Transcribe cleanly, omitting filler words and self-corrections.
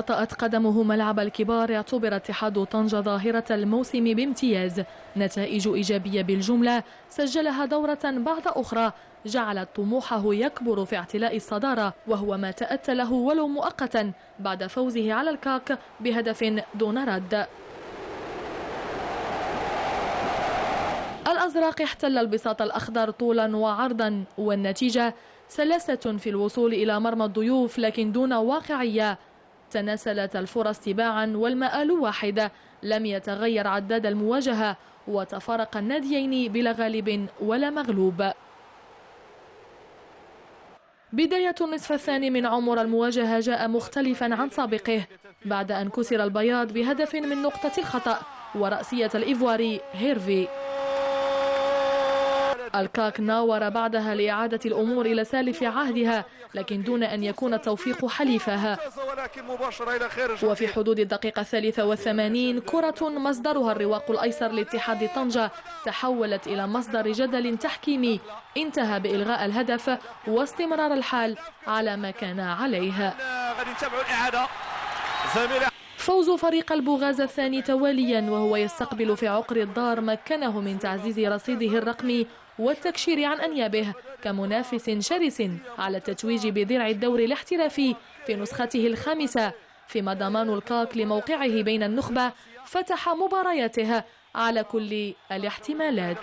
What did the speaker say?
وطأت قدمه ملعب الكبار. اعتبر اتحاد طنجة ظاهرة الموسم بامتياز، نتائج إيجابية بالجملة سجلها دورة بعد أخرى جعلت طموحه يكبر في اعتلاء الصدارة، وهو ما تأتى له ولو مؤقتا بعد فوزه على الكاك بهدف دون رد. الأزرق احتل البساط الأخضر طولا وعرضا، والنتيجة سلاسة في الوصول إلى مرمى الضيوف لكن دون واقعية. تناسلت الفرص تباعا والمآل واحد، لم يتغير عداد المواجهة وتفارق الناديين بلا غالب ولا مغلوب. بداية النصف الثاني من عمر المواجهة جاء مختلفا عن سابقه بعد أن كسر البياض بهدف من نقطة الخطأ ورأسية الإيفواري هيرفي. الكاك ناور بعدها لإعادة الأمور إلى سالف عهدها لكن دون أن يكون التوفيق حليفها. وفي حدود الدقيقة 83 كرة مصدرها الرواق الأيسر لاتحاد طنجة تحولت إلى مصدر جدل تحكيمي انتهى بإلغاء الهدف واستمرار الحال على ما كان عليه. فوز فريق البوغاز الثاني تواليا وهو يستقبل في عقر الدار مكنه من تعزيز رصيده الرقمي والتكشير عن أنيابه كمنافس شرس على التتويج بدرع الدوري الاحترافي في نسخته الخامسة، فيما ضمان الكاك لموقعه بين النخبة فتح مبارياته على كل الاحتمالات.